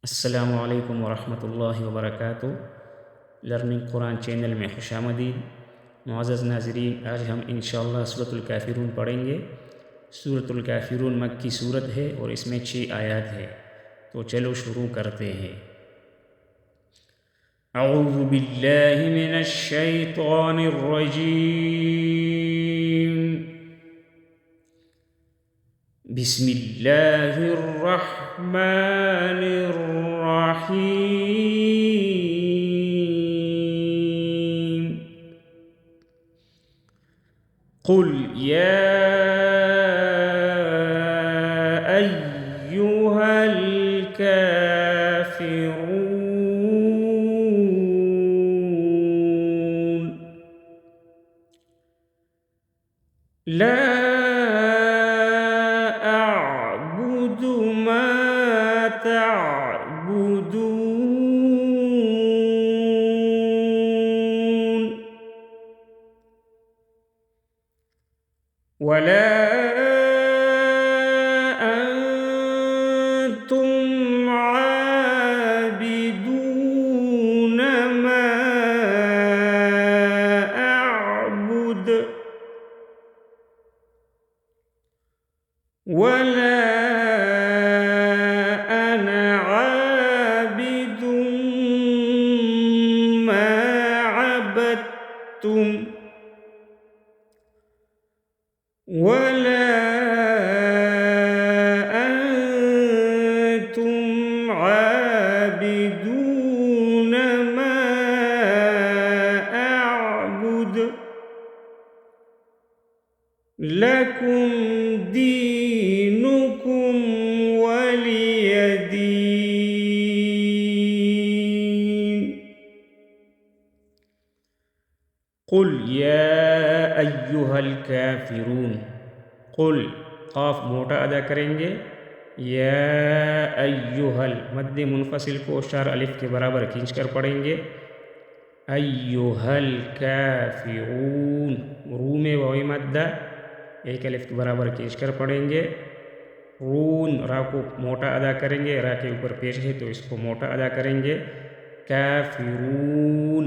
السلام علیکم ورحمۃ اللہ وبرکاتہ۔ لرننگ قرآن چینل میں خوش آمدید۔ معزز ناظرین، آج ہم انشاءاللہ سورۃ الکافرون پڑھیں گے۔ سورۃ الکافرون مکی سورت ہے اور اس میں 6 آیات ہے، تو چلو شروع کرتے ہیں۔ اعوذ باللہ من الشیطان الرجیم، بسم اللہ الرحمن الرحیم۔ قل یا ایہا الکافرون لا أعبد ما تعبدون ولا أنتم عابدون ما أعبد ولا أنا عابد ما عبدتم ولا أنتم عابدون ما أعبد لكم دينكم ولي دين۔ قل یا ایہا الکافرون، قل قاف موٹا ادا کریں گے، یا ایہا مد منفصل کو شار الف کے برابر کھینچ کر پڑھیں گے، ایہا الکافرون، رو میں واو مدہ ایک الف کے برابر کھینچ کر پڑھیں گے، رون را کو موٹا ادا کریں گے، را کے اوپر پیش ہے تو اس کو موٹا ادا کریں گے، کافرون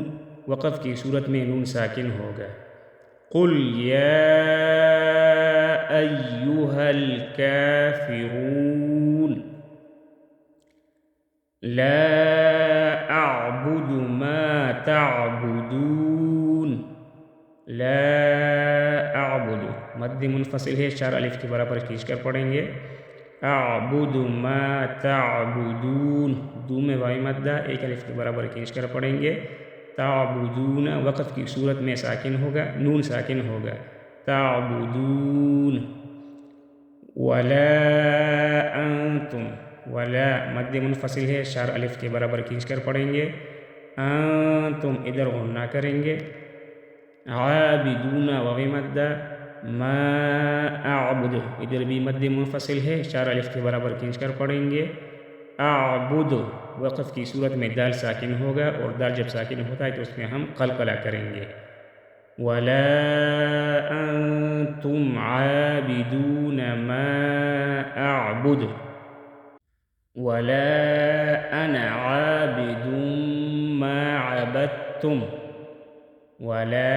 وقف کی صورت میں نون ساکن ہوگا۔ قل یا ایہا الکافرون لا اعبد ما تعبدون، لا اعبد مد منفصل ہے، چار الف کے برابر کھینچ کر پڑھیں گے، اعبد ما تعبدون، دو میں وائی مدہ ایک الف کے برابر کھینچ کر پڑھیں گے، تعبدون وقف کی صورت میں ساکن ہوگا، نون ساکن ہوگا، تعبدون ولا انتم، ولا مد منفصل ہے، چار الف کے برابر کھینچ کر پڑھیں گے، انتم ادھر غنہ کریں گے، عابدون واو مدہ، ما اعبد ادھر بھی مد منفصل ہے، چار الف کے برابر کھینچ کر پڑھیں گے، اعبد وقف کی صورت میں دال ساکن ہوگا، اور دال جب ساکن ہوتا ہے تو اس میں ہم قلقلہ کریں گے، ولا انتم عابدون ما اعبد ولا انا عابد ما عبدتم ولا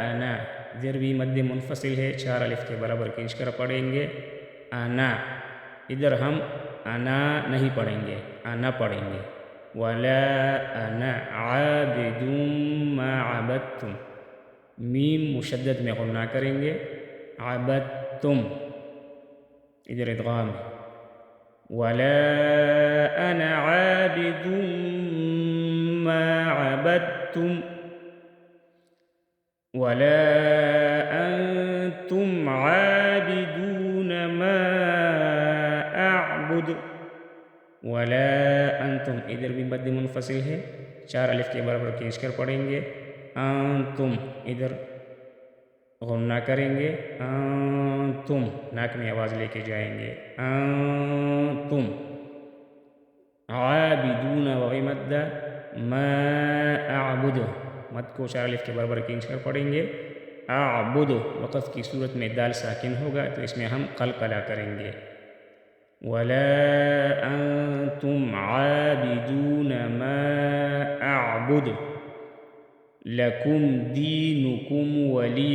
انا ادھر بھی مد منفصل ہے، چار الف کے برابر کھینچ کر پڑھیں گے، انا ادھر ہم انا نہیں پڑھیں گے، انا پڑھیں گے، ولا انا عابد ما عبدتم، میم مشدد میں غنہ کریں گے، عبدتم ادھر ادغام ہے، ولا انا عابد ما عبدتم ولا انتم عابدون ما اعبد ولا انتم ادھر بھی مد منفصل ہے، چار الف کے برابر کھینچ کر پڑھیں گے، انتم ادھر غنہ کریں گے، انتم ناک میں آواز لے کے جائیں گے، انتم عابدون واو مدہ، ما اعبد مد کو چار الف کے برابر کھینچ کر پڑھیں گے، اعبد وقف کی صورت میں دال ساکن ہوگا تو اس میں ہم قلقلہ کریں گے، ولا انتم أعبد لكم دينكم ولي